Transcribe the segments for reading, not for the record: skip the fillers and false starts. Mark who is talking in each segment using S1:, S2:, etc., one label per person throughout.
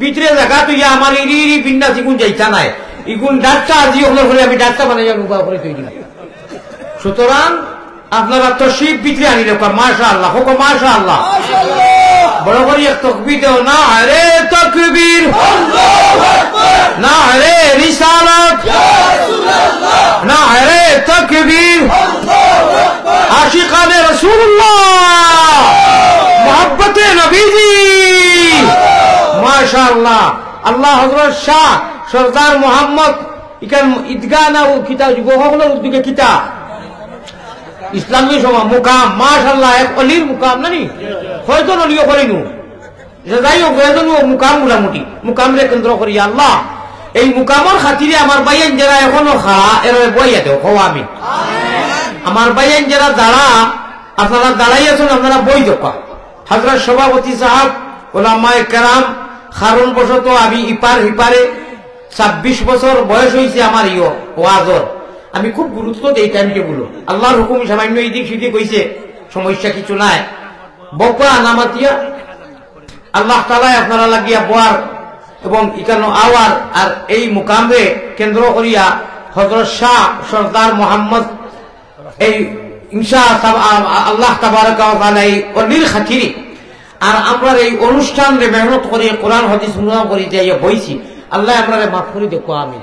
S1: ভিতরে জায়গা তুই আমার ইরি ইরি পিন্ডা সিগুন যাইতা নাই ইগুন ডাক্তার আজি হলো করে আমি ডাক্তার বানাই যাবো করে তৈরি। সুতরাং আপনারা তশরিফ ভিতরে আনি রেখা। মাশাআল্লাহ, হোক মাশাআল্লাহ, বড় করে এক তাকবীর দাও। না আরে তাকবীর, না আরে রিসালাত, না আরে তাকবীর, আশিকানে রাসূলুল্লাহ, মোহাব্বতে নবীজি। মাশাআল্লাহ। আল্লাহ হযরত শাহ সরদার মোহাম্মদ ইকান ঈদগাহ না ও কিতাব যুবকদের উদ্যোগে কিতাব ইসলামী সভা মুকাম। মাশাআল্লাহ, এক অলির মুকাম নানি হয়তো নলিও করিনু যাই হোক এজন্য মুকাম মোটামুটি মুকামরে কেন্দ্র করি আল্লাহ এই মুকামর খাতিরে আমার বাইয়ান যারা এখনো খাড়া এর বইয়া দেও খাওয়া আমি আমার বাইয়ান যারা দাঁড়া আপনারা দাঁড়াই আছেন আপনারা বই দেখা। হযরত সভাপতি সাহেব ওলামায়ে কেরাম খারুন বসত আমি ইপার হিপারে 26 বছর বয়স হয়েছে আমার ওয়াজর। আমি খুব গুরুত্ব দেই টাইম টেবুল। আল্লাহর হুকুম সামান্য এদিক সেদিক হয়েছে, সমস্যা কিছু নাই। বকা নামাতিয়া আল্লাহ তাআলা আপনারা লাগিয়া বোয়ার এবং ইকানো আওয়ার আর এই মুকামে কেন্দ্র করিয়া হযরত শাহ সরদার মোহাম্মদ এই আল্লাহ তাবারাকা ওয়া তাআলা এই অলির খাতিরে আর আমরা এই অনুষ্ঠান রে মেহনত করে কোরআন হাদিস শুনা করি যাইয়া বইছি। আল্লাহ আপনারে মাফ করে দেখো আমিন।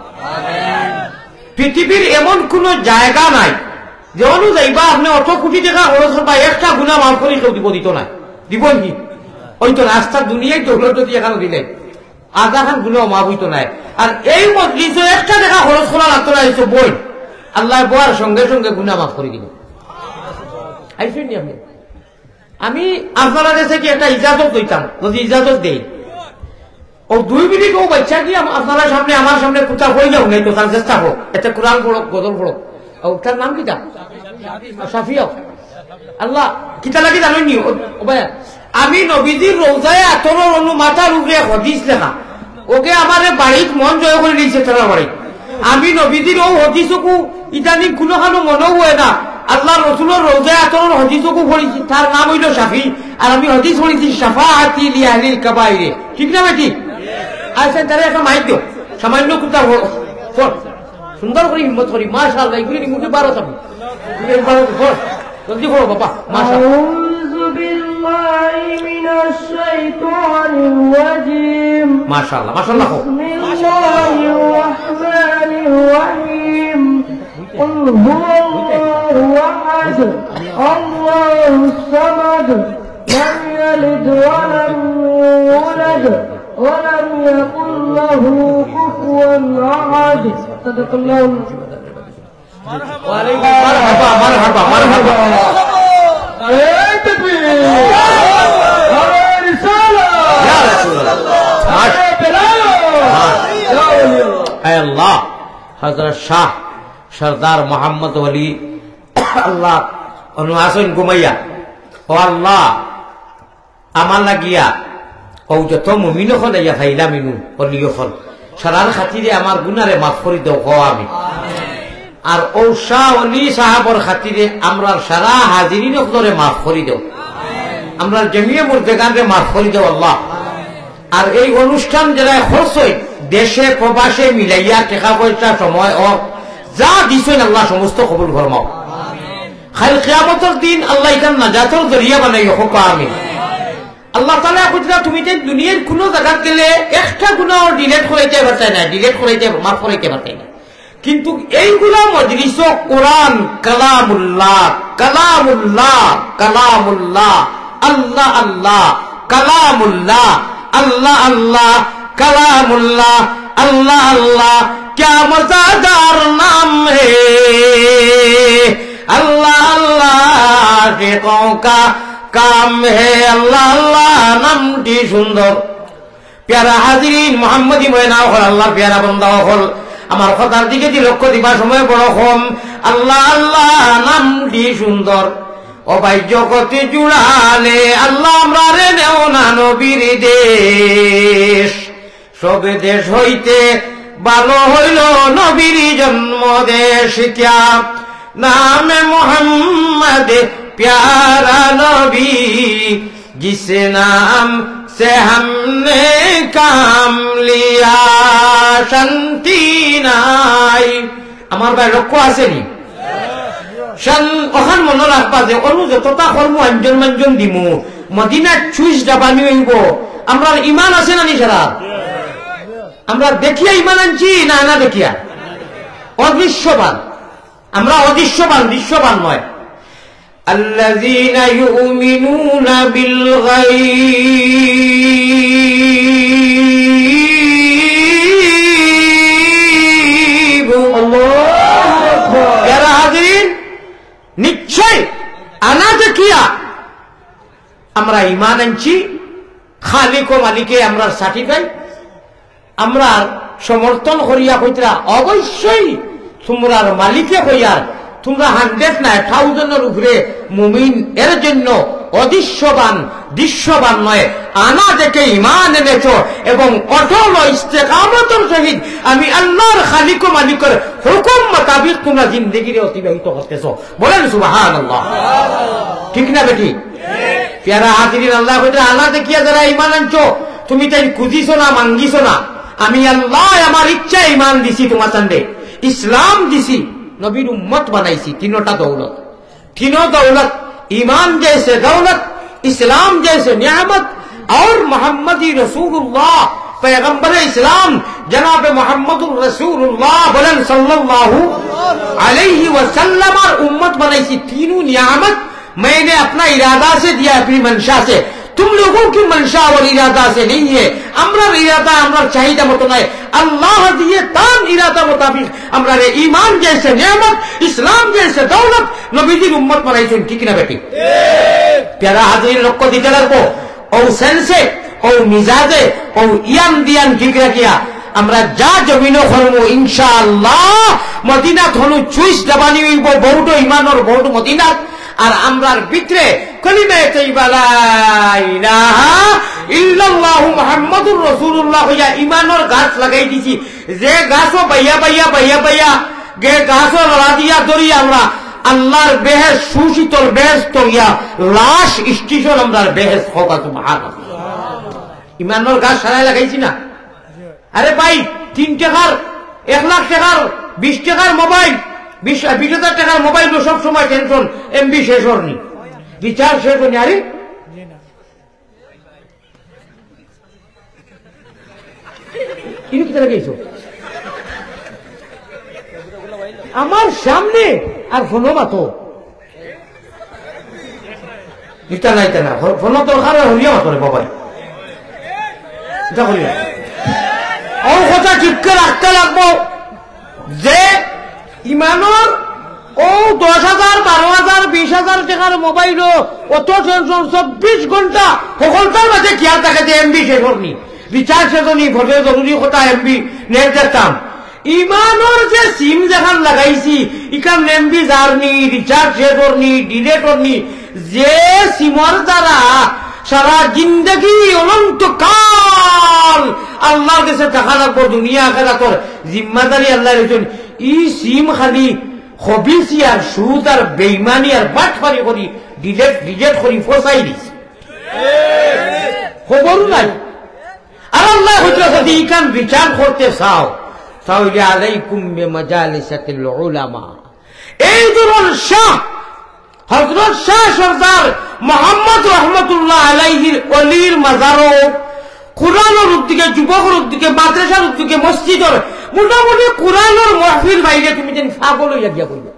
S1: পৃথিবীর এমন কোন জায়গা নাই যে যাইবা আপনি অত কোটি টাকা খরচ করবা একটা গুণা মাফ করে কেউ দিব দিত নাই দিব কি ওই তো রাস্তার দুনিয়ায় দৌলত যদি এখানে দিলে আধা খান গুণাও মাফ হইতো নাই। আর এই মজলিসে একটা টাকা খরচ করা লাগতো না বই আল্লাহ বোয়ার সঙ্গে সঙ্গে গুণা মাফ করে দিল। আইসেন আপনি আমি আপনারা কাছে কি একটা ইজাজত দিতাম, যদি ইজাজত দেই ও 2 মিনিট ও বাচ্চা কি আপনারা সামনে আমার সামনে কোথা হয়ে যাও নাই তো তার চেষ্টা হোক এটা কোরআন পড়ো গজল পড়ো। ওটার নাম কিটা সাফিয়া আল্লাহ কিতা লাগি জানেননি ও ভাই আমি নবীজির রওজায়ে আতরের অনু মাথার উপরে হাদিস লেখা ওকে আমারে বাড়িত মন জয় করে দিয়েছে তারা বাড়ি। আমি নবীজির ও হাদিসকু ইদানিং কোনোখানো মনেও হয় না। আল্লাহ রসুলের রওজায়ে আতরের হাদিসকু পড়েছি, তার নাম হইল শাফি আর আমি হাদিস পড়েছি শাফাআতি লি আহলিল কাবাইরে। ঠিক না বেটি? আচ্ছা তারা একটা মাইক দিও সামান্য কোথা সুন্দর করে হিম্মত করি। মাশাআল্লাহ এগুলি মুখে 12 যাবে জলদি পড়ো বাবা। মাশাআল্লাহ মাশাআল্লাহ মাশাআল্লাহ
S2: ولم يكن له كفوا أحد. صدق الله.
S1: وعليكم مرحبا مرحبا مرحبا.
S2: تكبير. رسالة.
S1: يا رسول الله. يا الله. حضرت শাহ সরদার মোহাম্মদ ওলি আল্লাহ অনুহাসন ঘুমাইয়া ও আল্লাহ আমার লাগিয়া ও যত মুমিন হল ইয়া ফাইলা মিনু অলিও হল সারার খাতিরে আমার গুনারে মাফ করে দাও কও আমি। আর ও শাহ অলি সাহাবর খাতিরে আমরা সারা হাজিরিন হলরে মাফ করে দাও, আমরা জমিয়ে মুর্দেগানরে মাফ করে দাও আল্লাহ। আর এই অনুষ্ঠান যারা খরচ হয় দেশে প্রবাসে মিলাইয়া টাকা পয়সা সময় ও যা দিছেন আল্লাহ সমস্ত কবুল ফরমাও। খাল কিয়ামতের দিন আল্লাহ ইকান নাজাতের জরিয়া বানাইও হোক আমিন। আল্লাহ তাআলা কইরা তুমি যে দুনিয়ার কোন জায়গা গেলে একটা গুনাহ ডিলিট করাইতে পারতে না, ডিলিট করাইতে মাফ করাইতে পারতে না, কিন্তু এইগুলা মজলিস কোরআন কালামুল্লাহ কালামুল্লাহ কালামুল্লাহ আল্লাহ আল্লাহ কালামুল্লাহ আল্লাহ আল্লাহ কালামুল্লাহ আল্লাহ আল্লাহ क्या मज़ेदार नाम है अल्लाह अल्लाह आशिकों का काम है अल्लाह अल्लाह नामটি সুন্দর। প্যারা হাজিরিন মুহাম্মদী ময়না হল আল্লাহ প্যারা বান্দা হল আমার কথার দিকে দি লক্ষ্য দিবা সময় বড় কম। আল্লাহ আল্লাহ নামটি সুন্দর ও ভাই জগতে জুড়ালে আল্লাহ আমরা রে নেও না নবীর দেশ সব দেশ হইতে ভালো হইল নবীর জন্ম দেশ क्या नाम मोहम्मद प्यारा नबी जिस नाम से हमने কামলিয়া শান্তি নাই। আমার ভাই লক্ষ্য আসেনি ওখান মনে রাখবা যে অনু যতটা কর্ম আঞ্জন মাঞ্জন দিমু মদিনার চুইস ডাবানি হইব। আমরা ইমান আছে না নিসারা? আমরা দেখিয়া ইমান আনছি না না দেখিয়া? অদৃশ্যবান, আমরা অদৃশ্যবান, দৃশ্যবান নয়। আল্লাযীনা ইউমিনুনা বিল গায়ব। যারা হাজির নিশ্চয় আনা দেখিয়া আমরা ইমান আনছি। খালিক ও মালিকে আমরা সার্টিফাই, আমরা সমর্থন করিয়া কইতরা অবশ্যই তোমরার মালিকে কইয়ার তোমরা 100 না 1000-এর উপরে মুমিন, এর জন্য অদৃশ্যবান দৃশ্যবান নয়, আনা দেখে ইমান এনেছ এবং অটল ইস্তেকামতের সহিত আমি আল্লাহর খালিক ও মালিকের হুকুম মোতাবিক তোমরা জিন্দেগিরে অতিবাহিত করতেছ। বলেন সুবহানাল্লাহ। ঠিক না বেটি? প্যারা হাজিরিন, আল্লাহ কইতে আনা দেখিয়া যারা ইমান আনছো তুমি তাই খুঁজিছো না মাঙ্গিছো না। আমি আল্লাহ আমার ইচ্ছা ইমান দিছি, তোমার সামনে ইসলাম দিছি, নবীর উম্মত বানাইছি। তিনটা দৌলত, तीनों दौलत, ईमान जैसे दौलत, इस्लाम जैसे नियामत और मोहम्मदी रसूलुल्लाह पैगंबर इस्लाम जनाब मोहम्मदुर रसूलुल्लाह बोलन सल्लल्लाहु अलैहि वसल्लम और उम्मत बनाई। तीनों नियामत मैंने अपना इरादा से दिया, अपनी मंशा से। तुम लोगों की मंशा और इरादा से नहीं है। अमरार इरादा अमरार चाहिदा मत नहीं, अल्लाह दिए तान इरादा मुताबिक अमरारे ईमान जैसे नियामत, इस्लाम जैसे दौलत नबीजी उम्मत बनाई। ठीक ना बेटी? प्यारा हाजिर लोग को दिखे रखो और सेंसे और मिजाजे और ইয়ান দিয়ান ঠিক রাখিয়া আমরা যা জমিনো করবো ইনশাআল্লাহ মদিনা ধনু চুইস দেবানি হইব, বহুত ইমানের বহুত মদিনা। আর আমরার ভিতরে কলিমা তাইয়্যিবা লা ইলাহা ইল্লাল্লাহু মুহাম্মাদুর রাসূলুল্লাহ হইয়া ইমানের গাছ লাগাই দিছি। যে গাছও বাইয়া বাইয়া বাইয়া বাইয়া গে গাছও লড়া দিয়া ধরি আমরা আল্লাহর বেহেশত, সুশীতল বেহেশত ইয়া লাশ স্টেশন আমরার বেহেশত হোক। সুবহানাল্লাহ। ইমানের গাছ সারাই লাগাইছি না? আরে ভাই 3 টাকার 1 লাখ টাকার 20 টাকার মোবাইল, 20,000 টাকার মোবাইল সব সময় টেনশন, এমবি শেষ হয়নি, রিচার্জ শেষ হয়নি। আরে কি লাগাইছো আমার সামনে? আর ফোনও মাতো এটা নাইতে না, ফোন দরকার হইয়া মাতো রে বাবাই। এটা করি না, ও কথা ঠিককে রাখতে লাগবো যে ইমানের ও 10,000 12,000 20,000 টাকার মোবাইল অত টেনশন 24 ঘন্টা সকলটার মাঝে খেয়াল থাকে যে এমবি শেষ হয়নি, রিচার্জ শেষ হয়নি, ভোটে জরুরি কথা এমবি নেট দেখতাম। ইমানের যে সিম যেখান লাগাইছি ইখান এমবি যারনি, রিচার্জ শেষ হয়নি, ডিলেট হয়নি, যে সিমর দ্বারা সারা জিন্দগি অনন্তকাল আল্লাহর কাছে টাকা লাগবো, দুনিয়া আখিরাতের জিম্মাদারি আল্লাহ রেখেছেন। ই সিম খালি হবিসি আর সুদ আর বেইমানি আর বাটফারি করি ডিলেট করি ফসাই দিছে, খবর নাই। আর আল্লাহ হইছে যদি ইখান বিচার করতে চাও তাহলে আলাইকুম বিমাজালিসাতিল উলামা। এই ধরনের শাহ হযরত শাহ সরদার মোহাম্মদ রহমতুল্লাহ আলাইহির অলির মাজারও কোরআনের উদ্দিকে, যুবকের উদ্দিকে, মাদ্রাসার উদ্দিকে, মসজিদের মোটামুটি কোরআনের মাহফিল বাইরে তুমি যেন পাগল হইয়া গিয়া বলবে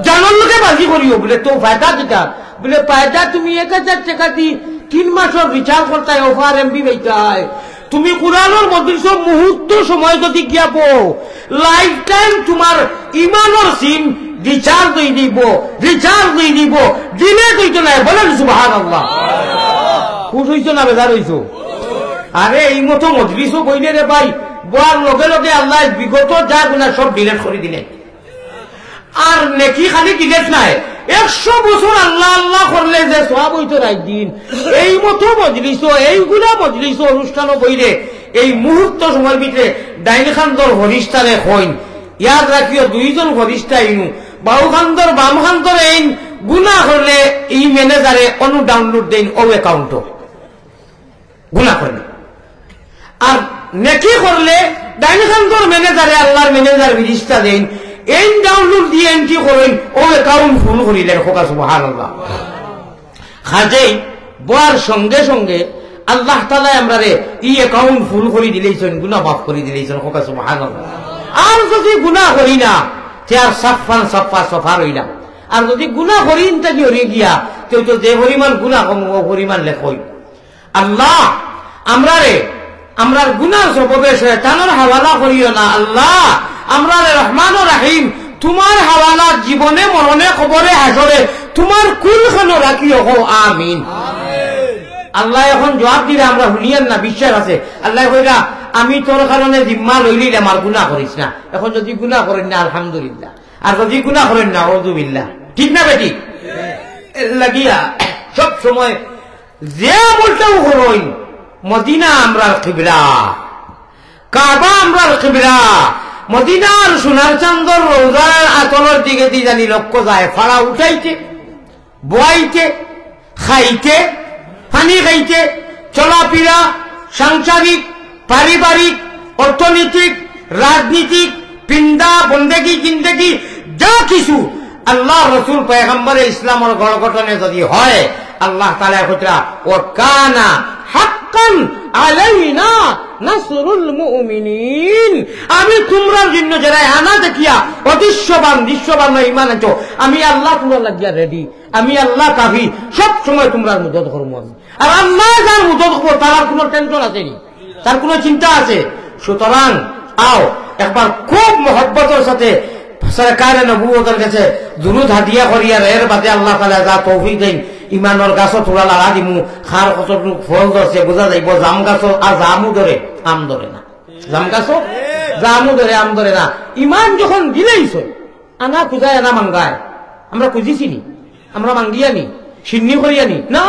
S1: জানার লোকে বাজি করিও বলে তো ফায়দা দিতা বলে ফায়দা তুমি 1,000 টাকা দি 3 মাসের রিচার্জ করতে অফার এমবি পাইতাই। তুমি কোরআনের মজলিস মুহূর্ত সময় যদি গিয়া পো লাইফ টাইম তোমার ইমানের সিম রিচার্জ হয়ে দিব, ডিলেট হইতো না। বলেন সুবহানাল্লাহ। খুশ হইছো না বেজার হইছো? আরে এই মতো মজলিসও কইলে রে ভাই বোয়ার লগে লগে আল্লাহ বিগত যা গুনাহ সব ডিলেট করে দিলেন। আর নেকি খালি ডিলেট নাই, 100 বছর আল্লাহ আল্লাহ করলে যে সওয়াব হইতো না একদিন। এই মতো মজলিস, এইগুলা মজলিস অনুষ্ঠানও বইলে এই মুহূর্ত সময়ের ভিতরে ডাইন খান্দর হরিষ্ঠারে হইন ইয়াদ রাখিও 2 জন হরিষ্ঠা ইনু বাউ খান্দর বাম খান্দর এই গুনাহ করলে এই ম্যানেজারে অনু ডাউনলোড দেন ও অ্যাকাউন্টও গুনাহ করলে আর নেকি করলে ডাইনিখান্তর ম্যানেজারে আল্লাহর ম্যানেজার ফিরিস্তা দেন এই ডাউনলোড দিয়ে এন্ট্রি করেন ও অ্যাকাউন্ট ফুল করিলেন খোকা সুবহানাল্লাহ। খাজেই বয়ার সঙ্গে সঙ্গে আল্লাহ তাআলা আমরারে ই অ্যাকাউন্ট ফুল করে দিলেছেন, গুনাহ মাফ করে দিলেছেন খোকা সুবহানাল্লাহ। আর যদি গুনাহ করি না তে আর সাফান সাফা সফা রইলাম, আর যদি গুনাহ করিন তাকি হয়ে গিয়া কেউ তো যে পরিমাণ গুনাহ কম ও পরিমাণ লেখই। আল্লাহ আমরারে আমরার গুনাহ সববে শয়তানের হাওয়ালা করিও না। আল্লাহ আমরারে রহমান ও রহিম তোমার হাওয়ালা জীবনে মরণে কবরে হাসরে তোমার কুলখানো রাখিও হো আমিন। আল্লাহ এখন জবাব দিলে আমরা শুনিয়েন না, বিশ্বাস আছে। আল্লাহ কইরা আমি তোর কারণে জিম্মা লইলি আমার গুনাহ করিস না। এখন যদি গুনাহ করেন না আলহামদুলিল্লাহ, আর যদি গুনাহ করেন না আউযুবিল্লাহ। ঠিক না বেটি? লাগিয়া সব সময় যে আমলটাও করইন মদিনা আমরার কিবলা, কাবা আমরার কিবলা, মদিনার সোনার চান্দর রোজার আতরের দিকে দিয়ে জানি লক্ষ্য যায়। ফাড়া উঠাইতে, বয়াইতে, খাইতে, পানি খাইতে, চলাফেরা, সাংসারিক, পারিবারিক, অর্থনৈতিক, রাজনীতিক, পিন্দা বন্দেগি জিন্দেগি যা কিছু আল্লাহ রসুল পয়গম্বরে ইসলামের গঠনে যদি হয় আল্লাহ তাআলা কইরা ও কানা হাক্কান আলাইনা নাসরুল মুমিনিন, আমি তোমরা জন্য যারা আনা দেখিয়া অদৃশ্যবান দৃশ্যবান ঈমান আছো আমি আল্লাহ তোমরা লাগিয়া রেডি, আমি আল্লাহ কাফি, সব সময় তোমরা মদদ করব আমি। আর আল্লাহ যার মদদ করব তার কোনো টেনশন আছে নি, তার কোনো চিন্তা আছে? সুতরাং আও একবার খুব মহব্বতের সাথে সরকারে নবুয়তের কাছে দুরুদ হাদিয়া করিয়া এর বাদে আল্লাহ তাআলা যা তৌফিক দেন ইমানের গাছ তোলা লাগা দিমু, খার কতটুকু ফল ধরছে বোঝা যাইব। জাম গাছ আর জামু ধরে আম ধরে না, জাম গাছ জামু ধরে আম ধরে না। ইমান যখন দিলেইছ আনা খুঁজায় আনা মাঙ্গায়, আমরা খুঁজিছি নি, আমরা মাঙ্গিয়া নি, সিন্নি করিয়া নি না,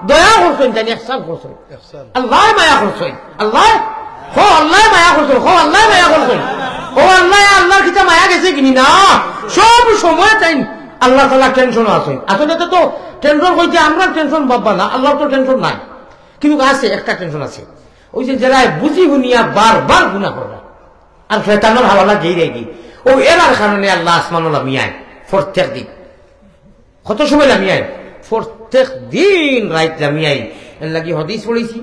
S1: দয়া করছেন জানি একসান করছেন, আল্লাহ মায়া করছেন, আল্লাহ হো আল্লাহ মায়া করছেন, হো আল্লাহ মায়া করছেন, ও আল্লাহ আল্লাহর কিতা মায়া গেছে কিনি না, সব সময় তাই আল্লাহ তাআলা টেনশন আছে। আসলে তো টেনশন হইতে আমরা টেনশন ভাববা না, আল্লাহর তো টেনশন নাই, কিন্তু আছে একটা টেনশন আছে, ওই যে যারা বুঝি শুনিয়া বারবার গুনাহ করে আর শয়তানের হাওয়ালা যেই রেগি ও এরার কারণে আল্লাহ আসমানুল মিয়ায় প্রত্যেক দিন কত সময় লামিয়ায়, প্রত্যেক দিন রাইত লামিয়াই। এর লাগি হাদিস পড়েছি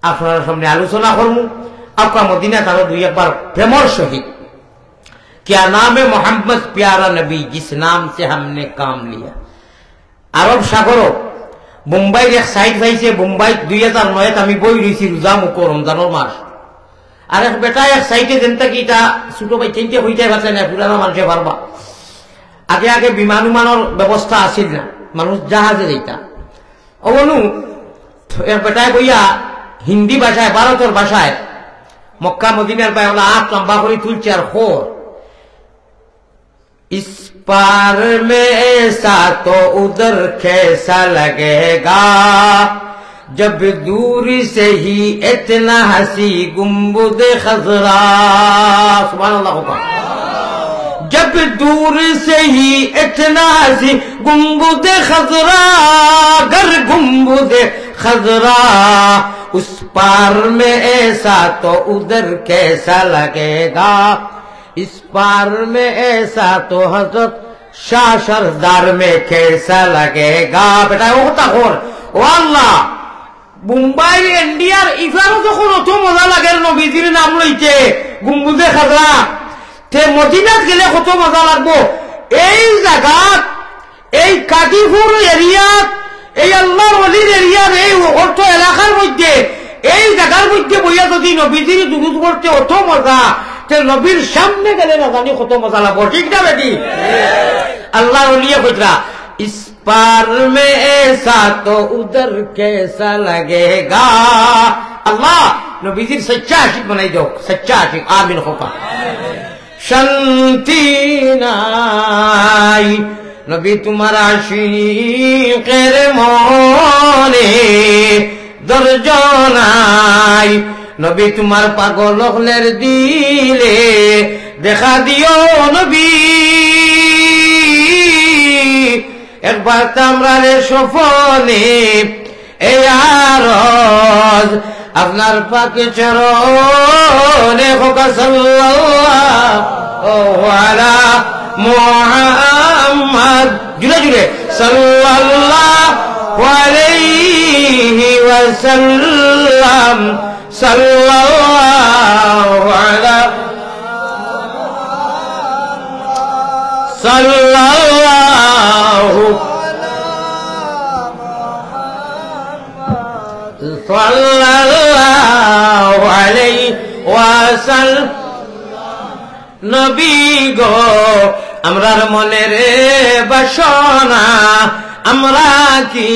S1: আপনার সামনে আলোচনা করবো। আপনার মদিনা তারা দুই একবার প্রেমর সহিত क्या नाम है मोहम्मद प्यारा नबी जिस नाम से हमने काम लिया। আরব সাগরও মুম্বাইর এক সাইড পাইছে, মুম্বাই 2009 আমি বই রয়েছি রোজা মুখ রমজানের মাস, আর এক বেটা এক সাইডে যেনটা কি এটা ছোট ভাই চিনতে হইতে পারছে না, পুরানো মানুষে পারবা। আগে আগে বিমান উমানের ব্যবস্থা আসিল না, মানুষ জাহাজে যেটা অবনু এক বেটায় বইয়া হিন্দি ভাষায় ভারতের ভাষায় মক্কা মদিনার পায়লা আট লম্বা করে তুলছে আর খোর इस पार में ऐसा तो उधर कैसा लगेगा जब दूरी से ही इतना हंसी गुम्बद खजरा। सुभान अल्लाह होगा। जब दूर से ही इतना हंसी गुम्बद खजरा, गर गुम्बद खजरा उस पार में ऐसा तो उधर कैसा लगेगा, इस पार में ऐसा तो हजरत शाह सरदार में कैसा लगेगा। बेटा वो होता खोर ও আল্লাহ মুম্বাই ইন্ডিয়ার ইফারও যখন অত মজা লাগে নবীজির নাম লইতে গুম্বুজে খাজরা তে মদিনাত গেলে কত মজা লাগবো। এই জায়গাত এই কাদিপুর এরিয়াত এই আল্লাহর ওলির এরিয়ার এই অর্থ এলাকার মধ্যে এই জায়গার মধ্যে বইয়া যদি নবীজির দুরূদ পড়তে অত মজা, নবীর সামনে গেলে না জানি কত মজা লাগবো। ঠিক না বেটি? আল্লাহ ওলিয়া কইরা इस पार में ऐसा तो उधर कैसा लगेगा। अल्लाह नबीजीर सच्चा आशिक बनाई दो, सच्चा आशिक आमीन होगा। शांति नाई नबी तुम्हारा आशिक़ेर मोने दर्जनाई, नबी तुम्हार पागल হলের দিলে দেখা দিও নবী, একবার তামরারে সফনে এই আরজ আপনার পাকে চরণে হোকা সাল্লাল্লাহু আলা মুহাম্মদ জুড়ে জুড়ে সাল্লাল্লাহু আলাইহি ওয়াসাল্লাম সাল্লাল্লাহু আলা সাল্লাল্লাহু সাল্লাল্লাহু আলাইহি ওয়াসাল্লাম নবী গো আমরার মনের বাসনা আমরা কি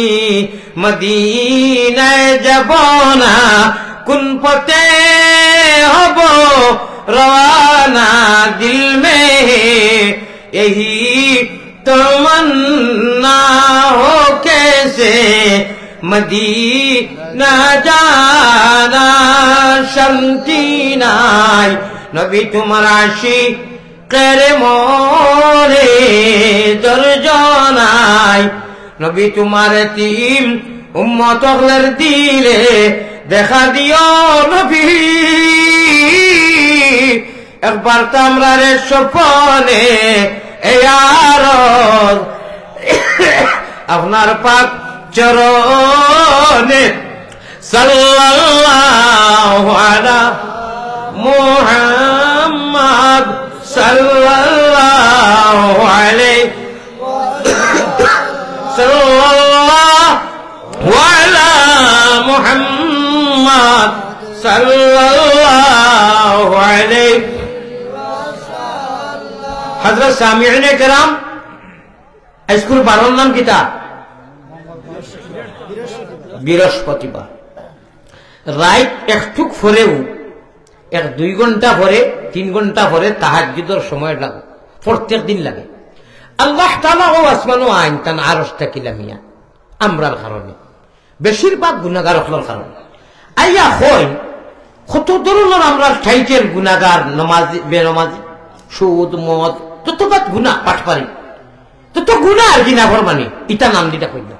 S1: মদিনায় যাব না কোন পথে হব রওয়ানা দিল মে यही तमन्ना हो कैसे मदीना जाना शांति नाय नबी तुम्हारा आशिक़ेर मोरे दर्जनाय नबी तुम्हारे तीम उम्मत अगलर दिले देखा दियो नबी একবার তামরারে স্বপনে আপনার পাক চরণে সাল্লাল্লাহু আলা মুহাম্মদ সাল্লাল্লাহু আলাইহি সাল্লাল্লাহু আলা মুহাম্মদ সাল্লাল্লাহু আলাইহি हजरत सामिईने किराम स्कूल बारों नाम किता बृहस्पतिवार रात एकटुक फरेও एक 2 घंटा फरे 3 घंटा फरे ताहाज्जुদের সময় লাগে প্রত্যেক দিন লাগে আল্লাহ তাআলা ও আসমান ও আইন তান আরশ তাকিলামিয়া আমরার কারণে বেশিরভাগ গুনাহগার হওয়ার কারণে আইয়া হয় কত ধরনের আমরার টাইটেল গুনাহগার নামাজি বেনামাজি সুদ মদ ততবাদ গুনাহ পাঠ পারি তত গুনাহ আর কি না ফরমানি ইটা নাম দিটা কইল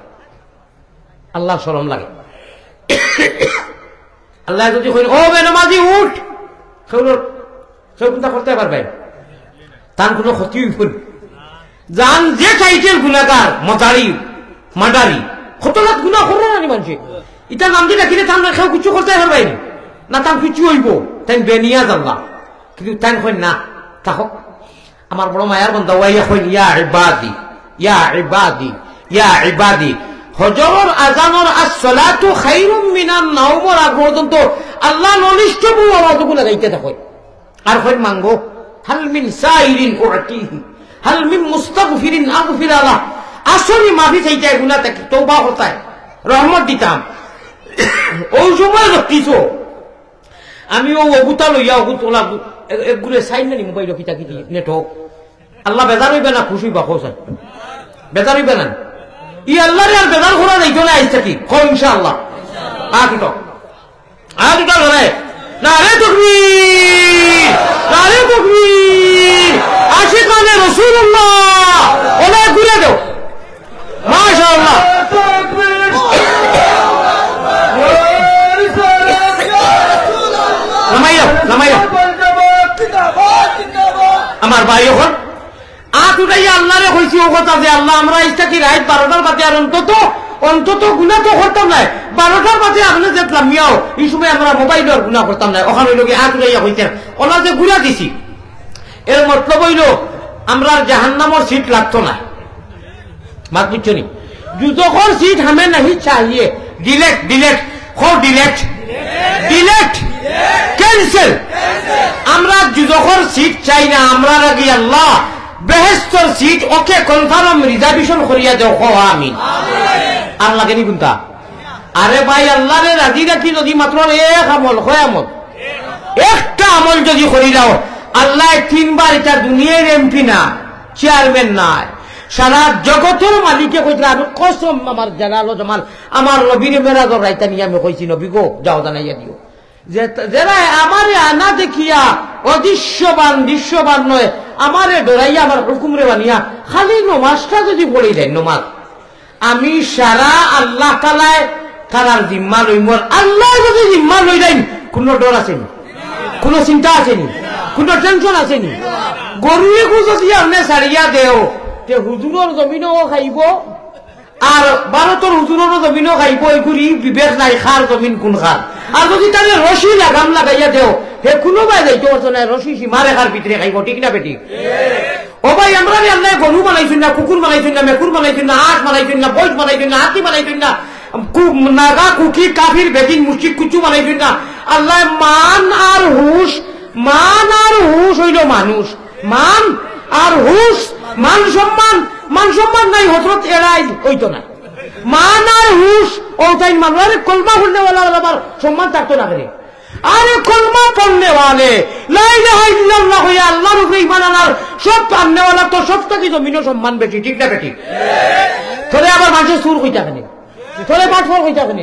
S1: আল্লাহ শরম লাগে আল্লাহ যদি কই ও বেনামাজি উঠ সৌরতা করতে পারবে তার কোনো ক্ষতি হইল জান যে টাইটেল গুনাহগার মতারি মাদারি কতলাত গুনাহ করে না মানুষ ইটা নাম দিটা কিনে তার কেউ কিছু করতে পারবে না তার কিছু হইব তাই বেনিয়াজ আল্লাহ কিন্তু তাই কই না তাহলে আমার বড় মায়ার বান্দা ওয়াইয়া কই ইয়া ইবাদি ইয়া ইবাদি ইয়া ইবাদি হজর আযানের as-সালাতু খায়রুম মিনান নাওমের আগ পর্যন্ত আল্লাহ নলিষ্ঠ বউ আওয়াজগুলো গাইতে থাকে আর কই মাঙ্গো হাল মিন সাইরিন উতিহি হাল মিন মুস্তাগফিরিন আগফির আলাহ আসলে মাফি চাইতে গুনাহ থেকে তওবা হতায় রহমত দিতাম ওই সময় রকিছো আমি ও অগুতা লইয়া অগুতলা একগুলো সাইন না মোবাইল কিতা কি নেটওয়ার্ক আল্লাহ বেজার হইবে না খুশি বা খোসা বেজার হইবে না ই আল্লাহর আর বেজার করা যাইতো না আইছে কি কো ইনশাআল্লাহ আগুতো ধরে নারে তাকবীর আশিকানে রাসূলুল্লাহ ওলা ঘুরে দাও মাশাআল্লাহ নামাইয়া আমার ভাই এখন আতুটাই আল্লাহরে কইছি ও কথা যে আল্লাহ আমরা ইচ্ছা কি রাত 12টার বাজে আর অন্তত গুনাহ তো করতাম না 12টার বাজে আপনি দেখলাম মিয়াও এই সময় আমরা মোবাইলের গুনাহ করতাম না ওখানে লোকে আতুটাইয়া কইতে ওলা যে গুনাহ দিছি এর মতলব হইল আমরা জাহান্নামের সিট লাগতো না বাত বুঝছো নি যুদখর সিট हमें नहीं चाहिए ডিলেট ক্যান্সেল আমরা যুদখর সিট চাই না আমরা লাগি আল্লাহ বেহেশতর সিট ওকে কনফার্ম রিজার্ভেশন করিয়া দাও কো আমিন আর লাগেনি কোনটা আরে ভাই আল্লাহরে রাজি রাখি যদি মাত্র এক আমল হয় আমল একটা আমল যদি করি দাও আল্লাহ 3 বার এটা দুনিয়ার এমপি না চেয়ারম্যান না সারা জগতের মালিকে কইছিল আমি কসম আমার জালাল জামাল আমার নবীর মেরাজর রাইতা নিয়ে আমি কইছি নবী গো যাও জানাইয়া দিও যে যারা আমারে আনা দেখিয়া দৃশ্যবান নয় আমারে ডরাইয়া আমার হুকুমরে বানিয়া খালি নমাজটা যদি পড়ে দেয় নমাজ আমি সারা আল্লাহ তাআলায় তারার জিম্মা লইমর আল্লাহ যদি জিম্মা লই দেন কোনো ডর আসেনি, কোনো চিন্তা আসেনি, কোনো টেনশন আসেনি। গরুরে যদি আপনি ছাড়িয়া দেও তে হুজুরের জমিনও খাইব আর ভারতের হুজুরের জমিনও খাইব। এগুলি বিবেক নাই খার জমিন কোন খার। আর যদি তাহলে রশি লাগাম লাগাইয়া দেও হে কোনোবাই যাইতে পারছো না, রশি সীমা রেখার ভিতরে খাইব, ঠিক না বেটি? ও ভাই আমরা আল্লাহ গরু বানাইছেন না, কুকুর বানাইছেন না, মেকুর বানাইছেন না, হাঁস বানাইছেন না, বৈশ বানাইছেন না, হাতি বানাইছেন না, নাগা কুকি কাফির বেদিন মুশরিক কুচু বানাইছেন না। আল্লাহ মান আর হুশ, মান আর হুশ হইল মানুষ, মান আর হুশ, মান সম্মান, মান সম্মান নাই হজরত এরাই হইতো না। মান আর হুশ ও তাই মানুষ। আরে কলমা পড়নেওয়ালা আবার সম্মান থাকতো না করে। আরে কলমা পড়নেওয়ালে লা ইলাহা ইল্লাল্লাহ হইয়া আল্লাহর উপরে ঈমান আনার সব আননেওয়ালা তো সবটাকে জমিনও সম্মান বেশি, ঠিক না বেটি? তোরে আবার মানুষের সুর হইতা কেন, তোরে বাটফর হইতা কেন,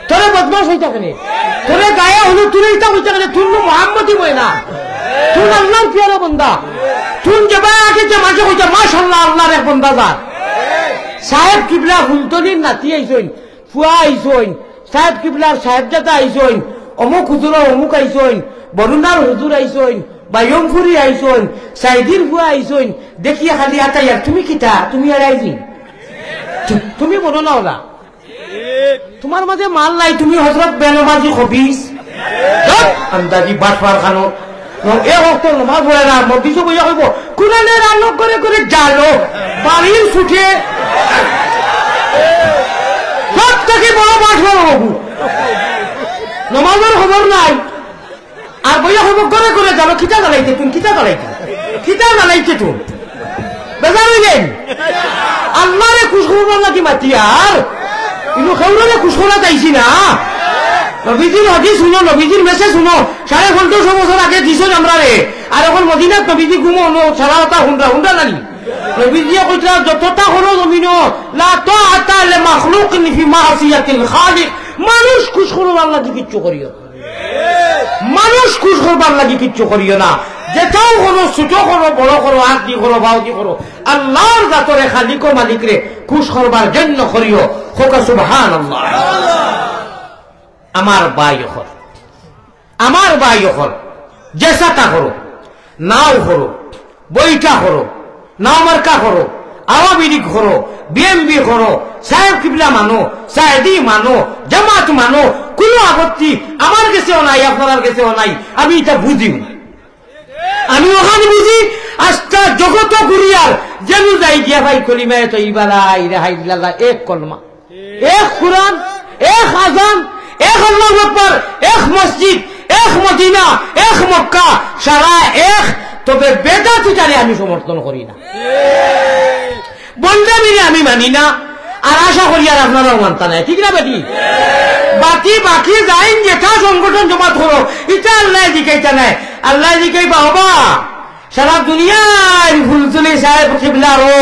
S1: তোরে বদমাশ হইতা কেন, তোরে গায়ে হলুদ তুলিতা হইতা কেন? তুই মোহাম্মদী বই না, তুই আল্লাহর প্রিয় বান্দা। তুই যাবা আগে যে মাঝে হইতা মাশাআল্লাহ আল্লাহর এক বান্দা যা। সাহেব কিবলা ফুলতলির নাতি আইসইন, ফুয়া আইসইন, সাহেব কিবলার সাহেবজাদা আইসইন, অমুক হুজুরের অমুক আইসইন, বরুণার হুজুর আইসইন, বায়মপুরি আইসইন, সাইদির ফুয়া আইসইন। দেখিয়া খালি হাতাই আর তুমি কিতা, তুমি আর আইজি, তুমি বলো না ওরা তোমার মাঝে মাল নাই, তুমি হজরত বেনবাজি খবিস আন্দাজি বাটপার খানো এ হক্ত নমাজ পড়ে না, মদিসে বইয়া হইব কোরআনের আলো করে করে জালো বাড়ির ছুটে সব থেকে বড় বাটপার বাবু। নমাজের খবর নাই আর বইয়া হইব করে করে জালো। খিতা জ্বালাইতে তুমি, খিতা জ্বালাইতে, খিতা জ্বালাইতে তুমি বেজার হইলেন। আল্লাহরে খুশ করবার নাকি মাতি আর কিন্তু খেউরে খুশ করা চাইছি না। নবীজির হাদিস শুনো, নবীজির মেসেজ শুনো, 55 বছর আগে দিছেন আমরা রে। আর এখন মদিনাত নবীজি ঘুমো সারা হতা হুন্ডা হুন্ডা নানি। নবীজিয়ে কইতা যতটা হলো জমিন লা তাআতা লি মাখলুকিন ফি মাসিয়াতিল খালিক। মানুষ খুশ করবার লাগি কিচ্ছু করিও, মানুষ খুশ করবার লাগি কিচ্ছু করিও না। যেটাও করো, ছোট করো, বড় করো, হাত দি করো, বাউ দি করো, আল্লাহর জাতরে খালিক ও মালিকরে খুশ করবার জন্য করিও। হোকা সুবহানাল্লাহ। আমার ভাই হল, আমার ভাই হল, জেসাটা করো, নাও করো, বইটা করো, নাও মার্কা করো, আওয়ামী লীগ করো, বিএমপি করো, সাহেব কিবলা মানো, সাহেদি মানো, জামাত মানো, কোনো আপত্তি আমার কাছেও নাই, আপনার কাছেও নাই। আমি এটা বুঝি, আমি ওখানে বুঝি। আজকা জগত ঘুরিয়ার যেন যাই গিয়া ভাই কলিমায়ে তয়্যিবা ইলাহা ইল্লাল্লাহ, এক কলমা, এক কুরআন, এক আযান, এক আল্লাহু আকবার, এক মসজিদ, এক মদিনা, এক মক্কা, সারা এক। তবে বেদাতিটারে আমি সমর্থন করি না, বন্দামিরে আমি মানি না। আর আশা করি আর আপনারাও মানতা নাই, ঠিক না বেটি? বাকি যাইন যেটা সংগঠন জমা করো, এটা আল্লাহ দিকাইতা নাই। আল্লাহ দিকাইবা হবা সারা দুনিয়ার ফুলতুলি সাহেব কিবলারও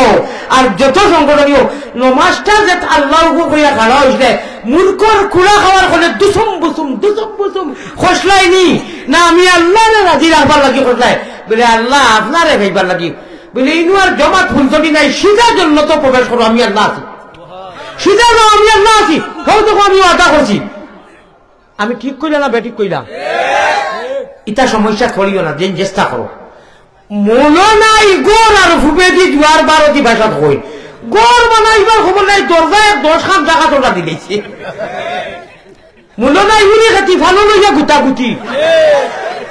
S1: আর যত সংগঠনীয় নমাজটা যে আল্লাহ কইয়া খাড়া হয়েছে মূর্খর কুড়া খাওয়ার ফলে দুসুম বুসুম দুসুম বুসুম খসলাইনি না। আমি আল্লাহ রাজি রাখবার লাগি খসলাই বলে আল্লাহ আপনারে ভাইবার লাগি বলে ইনু আর জমাত ফুলতলি নাই। সিধা জন্য তো প্রবেশ করো, আমি আল্লাহ আছি, সিধা যাও, আমি আল্লাহ আছি। হয়তো আমি আদা করছি, আমি ঠিক কইলাম না বেঠিক কইলাম? ইটা সমস্যা করিও না, যেন চেষ্টা করো। মনো নাই গোর আর ফুপেদি দুয়ার বারোটি ভাষা কই গোর বানাইবার খবর নাই, দরজায় 10 খান টাকা তোলা দিলেছে। মনো নাই উনি খাতি ভালো লইয়া গুটাগুটি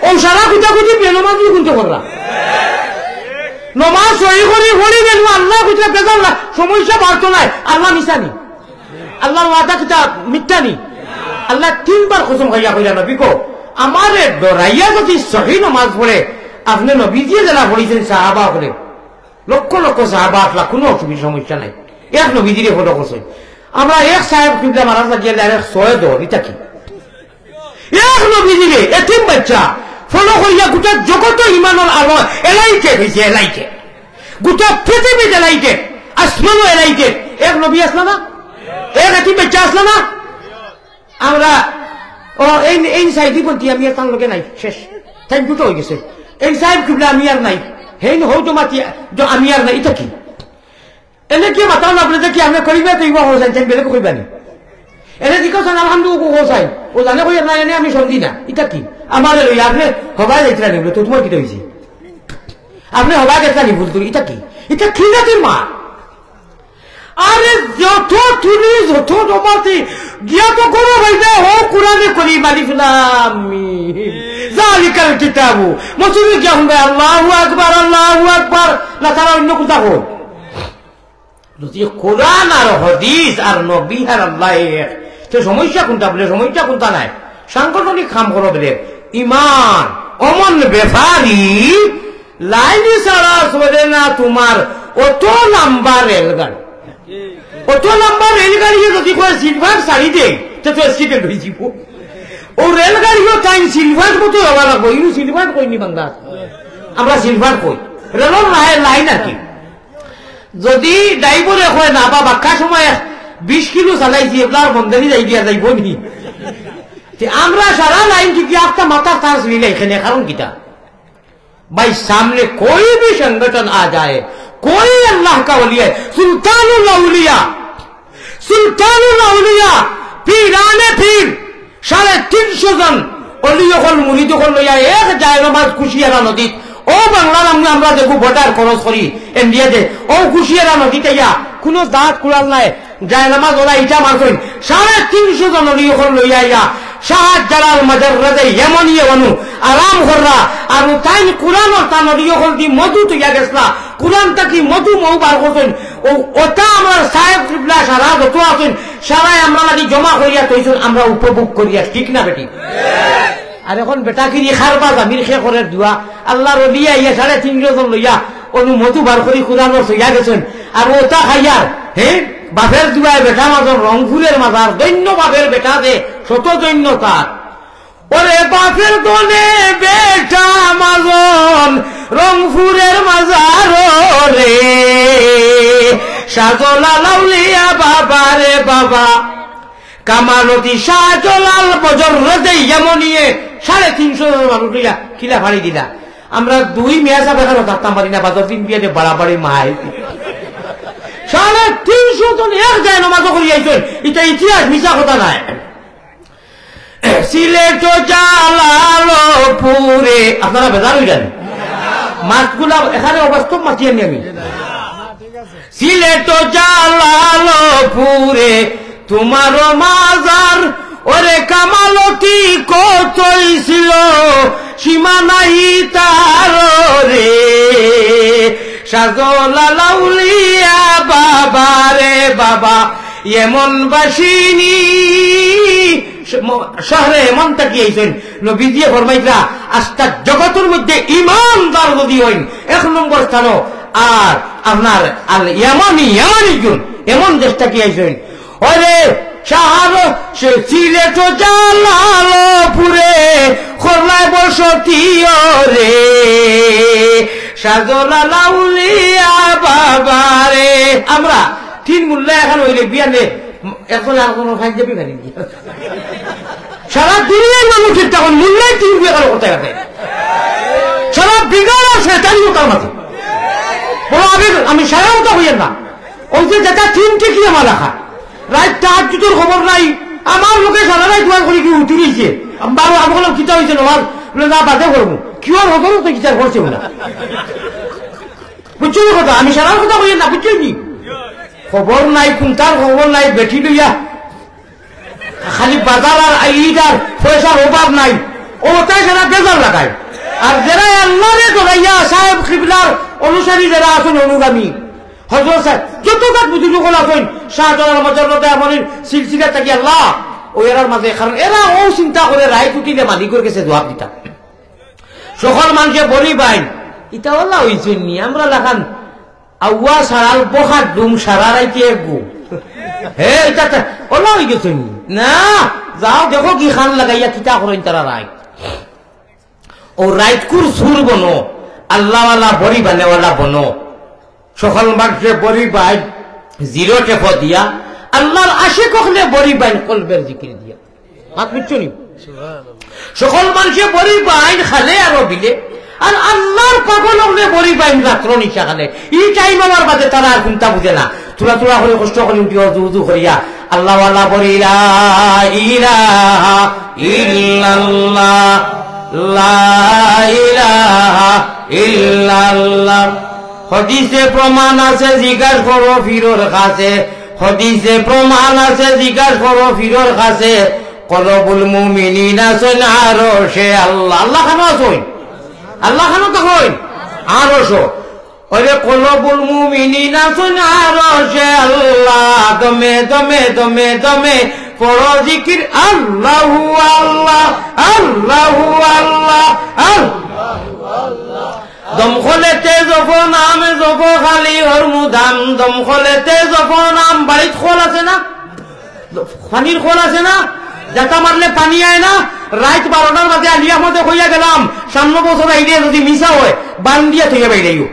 S1: ও সারা গুটাগুটি বেনমাজি গুনতে করলা নমাজ সহি করি হরি গেল আল্লাহ গুটা বেজাল না, সমস্যা বাড়তো নাই। আল্লাহ মিশানি, আল্লাহর ওয়াদা কিতা মিথ্যানি। আল্লাহ 3 বার কসম খাইয়া কইলা নবী কো আমারে ডরাইয়া যদি সহি নামাজ পড়ে আপনি নবীজি যারা পড়েছেন সাহাবা করে লক্ষ লক্ষ সাহাবা আসলা, কোনো অসুবিধা সমস্যা নাই। এক নবীজিরে ফটো করছে আমরা, এক সাহেব কিবলা মারা লাগিয়ে এক 100 দর, এটা কি এক নবীজিরে এতিম বাচ্চা ফলো করিয়া গোটা জগত ইমানের আলো এলাইকে হয়েছে, এলাইকে গোটা পৃথিবী এলাইকে, আসমানও এলাইকে। এক নবী আসলো না, এক এতিম বাচ্চা আসলো না। আমরা ও এই সাইডি বলতি আমি আর তার লোকে নাই, শেষ টাইম দুটো হয়ে গেছে। এই সাহেব কিবলা আমি আর নাই, হেন হয়তো মাতি আমি আর নাই, এটা কি এনে কি মাতাও না বলে কি আমি করিবা তো ইবা হয়ে যাই বেলে কইবানি। এনে দিকছেন আলহামদুলিল্লাহ চাই ও জানে কই না এনে আমি সন্ধি না এটা কি আমার লই আপনি হবাই যাইতরা নিব তো তোমার কি হইছে আপনি হবাই যাইতরা নিব তো এটা কি জাতির মা আরে যত তুমি যত জমাতে গিয়া তো করো ভাইদা ও কোরআনে করি মালিফলাম জালিকাল কিতাবু মসজিদে গিয়া হুম আল্লাহু আকবার না তারা অন্য কথা কো যদি কোরআন আর হাদিস আর নবী আর আল্লাহ তো সমস্যা কোনটা বলে সমস্যা কোনটা নাই সাংগঠনিক কাম করো বলে ইমান অমন বেফারি লাইনি সারা চলে না তোমার অত লম্বা রেলগাড়ি অত লম্বা রেলগাড়ি যদি করে সিলভার শাড়ি দেয় তো অ্যাক্সিডেন্ট হয়ে যাব ও রেলগাড়িও টাইম সিলভার মতো হওয়া লাগবো ইউ সিলভার কইনি বাংলা আমরা সিলভার কই রেলর লাইন আর কি যদি ড্রাইভারে হয় না বা বাক্কা সময় 20 কিলো চালাইছি এগুলার বন্ধনী যাই দিয়া যাইব নি আমরা সারা লাইন থেকে একটা মাথা তার মিলে এখানে কারণ কিটা भाई सामने कोई भी संगठन आ जाए कोई अल्लाह का वली है सुल्तानुल औलिया पीराने पीर 350 जन অলি যখন মুনি যখন লইয়া এক যায় নামাজ কুশিয়ারা নদীত ও বাংলার আমরা দেখো ভোটার খরচ করি ইন্ডিয়াতে ও কুশিয়ারা নদীতে ইয়া কোনো দাঁত কুড়াল নাই যায় নামাজ ওরা ইটা মারছেন 350 জন অলি যখন লইয়া ইয়া শাহ জালাল মাজাররাতে ইয়ামানিয়ে বানু আরাম কররা আর তাই কুরআন আর তা নবী যখন দি মধু তৈয়া গেছলা কুরআনটা কি মধু মৌ বার করছেন ওটা আমরা সাহেব কিবলা সারা যত আছেন সারাই আমরা লাগি জমা করিয়া তৈছন আমরা উপভোগ করিয়া ঠিক না বেটি আর এখন বেটা কি খারবা জামির খে করে দুয়া আল্লাহর ওলি আইয়া 350 জন লইয়া অনু মধু বার করি কুরআনের তৈয়া গেছেন আর ওটা খাইয়ার হ্যাঁ বাপের দুয়ায় বেটা মাজর রংপুরের মাজার দৈন্য বাপের বেটা দে শত দৈন্য তার ওরে বাপের দনে বেটা মাজন রংপুরের মাজার রে শাহজালাল আউলিয়া বাবা রে বাবা কামালতি শাহজালাল বজরতে ইয়ামনিয়ে 350 মানুষ লইয়া কিলা ফাড়ি দিলা আমরা 2 মেয়াজা বেখানো থাকতাম পারি না বাজার 3 বিয়াতে বাড়াবাড়ি মাই 350 জন এক যায় নামাজ করিয়াছেন এটা ইতিহাস মিছা কথা নাই সিলেট জালালপুরে আপনারা বেজার হয়ে যান মাছগুলা এখানে অবাস্তব মাছি আনি আমি সিলেট জালালপুরে তোমার মাজার ওরে কামালতি কতই ছিল সীমা নাই তার রে শাহজালাল আউলিয়া বাবা রে বাবা এমন বাসিনী শহরে এমন তাকিয়েছেন নবীজি ফরমাইলা আস্তা জগতের মধ্যে ইমানদার যদি হইন 1 নম্বর স্থান আর আপনার আল ইয়ামানি গুণ এমন দেশ তাকিয়েছেন ওরে শাহর সিলেট জালালপুরে খোলায় বসতি রে শাহজালাল আউলিয়া বাবা রে আমরা 3 মূল্য এখন হইলে বিয়ানে এখন আর কোনো ফাইল যাবি না সারা দুনিয়ার মানুষের তখন মূল্যায় 3 বিয়া করতে গেছে সারা বিঘার আছে তাই তার মাঝে বলো আমি সারা কথা হইয়েন না ওই যে যেটা 3 টিকি আমার রাখা রাত তাহাজ্জুদের খবর নাই আমার লোকে সারা রাত দোয়া করে কি উঠি রইছে বারো আমি বললাম কিতা হইছে নামাজ বলে না বাদে করবো কি আর হতো তো কিতার করছে না বুঝছো কথা আমি সারা কথা হইয়েন না বুঝছো কি খবর নাই কোনটার খবর নাই বেঠি লইয়া খালি বাজার আর ঈদার পয়সার অভাব নাই ও তাই সারা বেজার লাগায় আর যারা আল্লাহরে ধরাইয়া সাহেব কিবলার অনুসারী যারা আছেন অনুগামী হযরত সাহেব যত কাজ বুঝিল কোলা কইন শাহজালাল মাজারতে আমনের সিলসিলা থাকি আল্লাহ ও এরার মাঝে কারণ এরা ও চিন্তা করে রায় টুটিলে মালিকের কাছে জবাব দিতা সকল মানুষে বলি বাইন এটা আল্লাহ হইছেন নি আমরা লাগান আউয়া সারাল বহার ডুম সারা রাইতে গো হে এটা আল্লাহ হই গেছেন না যাও দেখো কি খান লাগাইয়া কিতা করেন তারা রায় ও রাইট কুর সুর বনো আল্লাহওয়ালা বড়ি বানেওয়ালা বনো সকল মানুষে বড়ি বাইন 0 টেপ দিয়া আল্লাহর আশিক হলে বড়ি বাইন কলবের জিকির দিয়া মাত বুঝছো নি সকল মানুষে বড়ি বাইন খালে আর বিলে আর আল্লাহর পাগল হলে বড়ি বাইন রাত্র নিশা খালে এই টাইম আমার বাদে তারা আর চিন্তা বুঝে না তোরা করে কষ্ট করে উঠি উজু করিয়া আল্লাহ ওয়ালা বলি লা ইলাহা ইল্লাল্লাহ লা ইলাহা ইল্লাল্লাহ। হাদিসে প্রমাণ আছে জিজ্ঞাসা করো ফিরোর কাছে, হাদিসে প্রমাণ আছে জিজ্ঞাসা করো ফিরোর কাছে। কলবুল মুমিনিনা আছেন আরশে আল্লাহ, আল্লাহ খানো আছেন, আল্লাহ খানো তখন আরশ। ওরে কলবুল মুমিনিনা আছেন আরশে আল্লাহ। দমে দমে দমে দমে পড়ো জিকির আল্লাহু আল্লাহ আল্লাহু আল্লাহ আল্লাহ। দমখলেতে জপ নাম জপ খালি হরমুদাম। দমখলেতে জপ নাম। বাড়িত খোল আছে না, পানির খোল আছে না, যাতা মারলে পানি আয় না। রাত 12টার বাজে আলিয়া মধ্যে হইয়া গেলাম, সামনে বছর আইলে যদি মিশা হয় বান্দিয়া থইয়া বাইরাইও,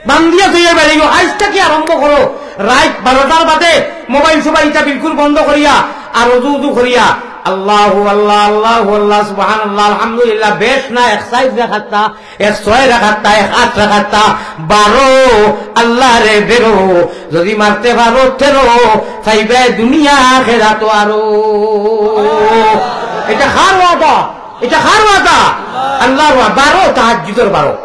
S1: বান্দিয়া থইয়া বাইরাইও। আজটাকে আরম্ভ করো, রাত 12টার বাদে মোবাইল সবাই এটা বিলকুল বন্ধ করিয়া আর উজু করিয়া আল্লাহু আল্লাহ আল্লাহু আল্লাহ সুবহানাল্লাহ আলহামদুলিল্লাহ। বেশ না 1 রাকাতটা, 106 রাকাতটা, 108 রাকাতটা, 12 আল্লাহ রে বেরো। যদি মারতে পারো 13 চাইবে দুনিয়া আখিরাত আরো। এটা খার ওয়াদা, এটা খার ওয়াদা আল্লাহর ওয়াদা। 12 তাহাজ্জুদের 12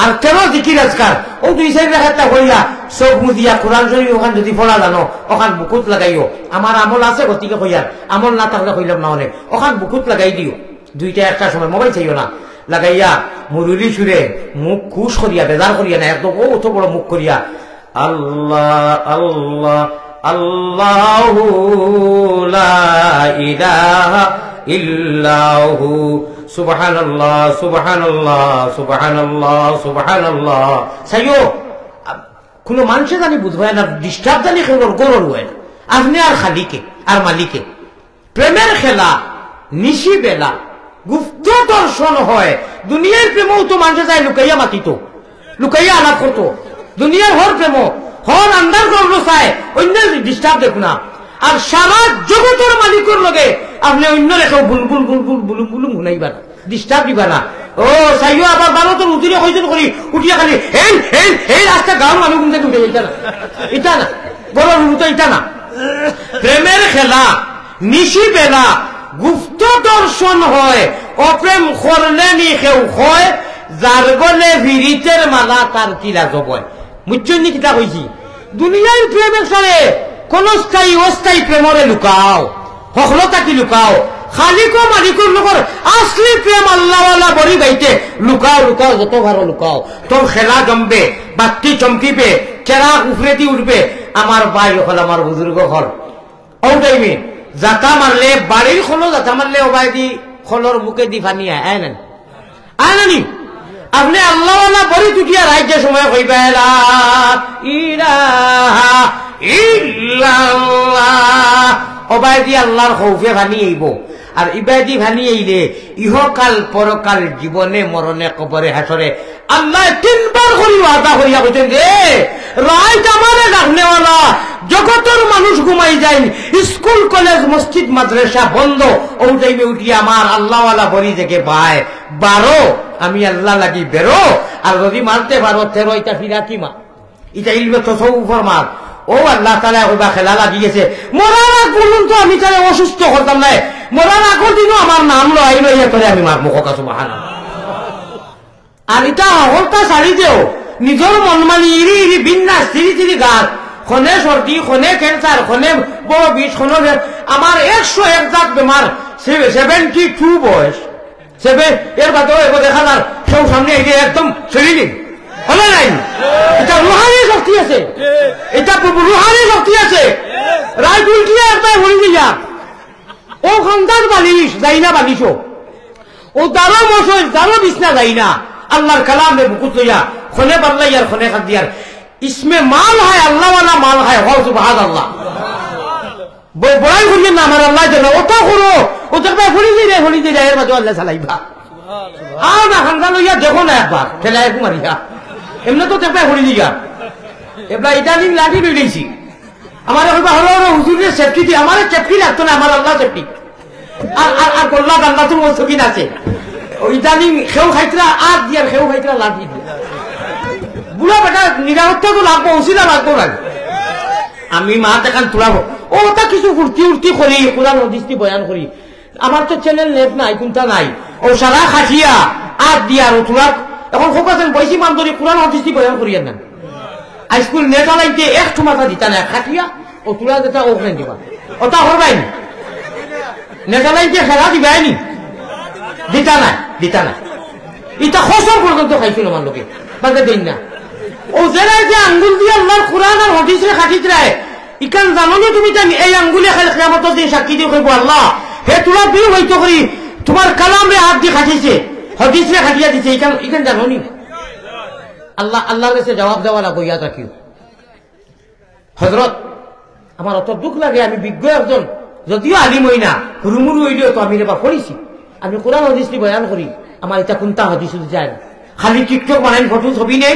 S1: আর 13 জিকির আজকার। ও 2-4 রাকাতটা হইয়া চোখ মুদিয়া কোরআন শরীফ ওখান যদি পড়া জানো ওখান বুকুত লাগাইও। আমার আমল আছে গতিকে কইয়ার, আমল না থাকলে কইলাম না অনেক। ওখান বুকুত লাগাই দিও, 2টা 1টার সময় মোবাইল চাইও না। লাগাইয়া মুরুলি সুরে মুখ খুশ করিয়া বেজার করিয়া না, একদম ও অত বড় মুখ করিয়া আল্লাহ আল্লাহ আল্লাহু লা ইলাহা ইল্লাহু সুবহানাল্লাহ সুবহানাল্লাহ সুবহানাল্লাহ সুবহানাল্লাহ। সাইও কোন মানুষে জানি বুঝবে না, ডিস্টার্ব জানি খেলোর গরর হয় না। আপনি আর খালিকে আর মালিকে প্রেমের খেলা নিশি বেলা গুপ্ত দর্শন হয়। দুনিয়ার প্রেমও তো মানুষে যায় লুকাইয়া মাতিত, লুকাইয়া আলাপ করতো। দুনিয়ার হর প্রেম হর আন্দার করলো চায়, অন্য ডিস্টার্ব দেখো না। আর সারা জগতের মালিকের লগে আপনি অন্য রেখাও বুলবুল বুলবুল বুলুম বুলুম শুনাইবা না, ডিস্টার্ব দিবা না। ও চাইও আবার 12 তোর উঠিলে কইজন করি উঠিয়া খালি এই এই এই রাস্তা গাঁর মানুষ কিন্তু উঠে এটা না, এটা না বড় তো এটা না। প্রেমের খেলা নিশি বেলা গুপ্ত দর্শন হয়। অপ্রেম করলে নি কেউ হয়, যার গলে ভিড়িতের মালা তার কিলা জবয়। মুচ্ছন্নি কিতা কইছি, দুনিয়ার প্রেম একসারে কোন স্থায়ী অস্থায়ী প্রেমরে লুকাও, সফলতা কি লুকাও। খালিক মালিকুর লোকের আসলি প্রেম আল্লাহওয়ালা বড়ি বাইতে লুকাও লুকাও, যত ভালো লুকাও। তোর খেলা জমবে, বাতি চমকিবে, চেরা উফরেতি উঠবে। আমার ভাই হল, আমার বুজুর্গ হল, ও টাইমে জাতা মারলে বাড়ির খোলো, জাতা মারলে ওবাই দি খোলর বুকে দি পানি আয় না, আয় নানি। আপনি আল্লাহওয়ালা বড়ি টুটিয়া রাজ্যের সময় কইবা লা ইলাহা ইল্লাল্লাহ, ওবাই দি আল্লাহর খৌফে পানি আইব। আর ইবাদি ভানি আইলে ইহকাল পরকাল জীবনে মরণে কবরে হাসরে আল্লাহ 3বার করি ওয়াদা করিয়া কইতেন যে রাইত আমারে রাখনেওয়ালা জগতের মানুষ ঘুমাই যায়, স্কুল কলেজ মসজিদ মাদ্রাসা বন্ধ। ও টাইমে উঠিয়া আমার আল্লাহওয়ালা বড়ি থেকে পায় 12 আমি আল্লাহ লাগি বেরো। আর যদি মারতে পারো 13 এটা ফিরা কি মা, এটা ইলমে তাসাউফের মার। ও আল্লাহ তাআলা ওইবা খেলা লাগিয়েছে। মরার আগ পর্যন্ত আমি তারে অসুস্থ করতাম না, মরার আগের দিনও আমার নাম লই লইয়া করে আমি মার মুখ কাছে বাহানা। আর এটা হলতা শাড়িতেও নিজের মন মানি ইরি ইরি বিন্যাস চিরি চিরি গাছ, খনে সর্দি, খনে ক্যান্সার, খনে বড় বিষ, খনে আমার 101 জাত বেমার। 72 বয়স, এর বাদেও এবার দেখা যার কেউ সামনে এগিয়ে একদম শরীরে হলে নাই। এটা রুহানি শক্তি আছে, এটা রুহানি শক্তি আছে। রায় উল্টিয়ে একবার হয়ে দিয়া ও খানদার বালিশ যাই না, বালিশও ও 12 বছর 12 বিছনা যাই না। আল্লাহর কালাম রে বুকুত লইয়া খনে বাল্লাইয়ার খনে খাদ দিয়ার ইসমে মাল হয়, আল্লাহ ওয়ালা মাল হয়। হও সুবহানাল্লাহ, বড়াই করিয়েন না আমার আল্লাহ যেন ওটা করো, ও দেখবে হলি দিয়ে এর মাঝে আল্লাহ চালাইবা। আর না খান্দা লইয়া দেখো না একবার ঠেলা এক মারিয়া, এমনি তো দেখবে হলি দিয়া এবার ইটালিন লাঠি বেরিয়েছি। আমার হলো হুজুরের সেফটি দিয়ে আমার সেফটি লাগতো না, আমার আল্লাহ সেফটি। আর গোল্লা গান্না তো সকিন আছে, ইদানিং খেউ খাইতরা আর দিয়ার খেউ খাইতরা লাঠি দিয়ে বুড়া বেটা নিরাপত্তা তো লাগবো, উচিলা লাগবো লাগে। আমি মা দেখান তুলাবো ওটা কিছু ফুর্তি উর্তি করি কোরআন হাদিসটি বয়ান করি আমার তো চ্যানেল নেট নাই কোনটা নাই ও সারা খাটিয়া আট দিয়া আর তোরা এখন ফোকাসেন বৈশি মান ধরি কোরআন হাদিসটি বয়ান করিয়েন না হাইস্কুল নেট লাইতে একটু মাথা দিতা না খাটিয়া ও তোরা যেটা ওখানে দিবা ওটা হরবাই নি নেট লাইতে খেলা দিবাই নি দিতা না এটা খসর পর্যন্ত খাইছিল আমার লোকে বাদে দিন না ও যারাই যে আঙ্গুল দিয়ে আল্লাহর কোরআন আর হাদিসে খাটিত রায় ইকান জানো না তুমি জানি এই আঙ্গুলে খালি কিয়ামতের দিন সাক্ষী দিয়ে কইব আল্লাহ হে তোরা বিল হইতো করি তোমার কালামে হাত দিয়ে খাটিছে হাদিসে খাটিয়া দিছে ইকান জানো নি আল্লাহর কাছে জবাব দেওয়া লাগবে ইয়াদ রাখিও হযরত আমার অত দুঃখ লাগে আমি বিজ্ঞ একজন যদিও আলিম হই না হুরুমুরু হইলেও তো আমি এবার পড়িছি আমি কোরআন হাদিসটি বয়ান করি আমার এটা কোনটা হাদিস যায় না খালি টিকটক বানাই ফটো ছবি নেই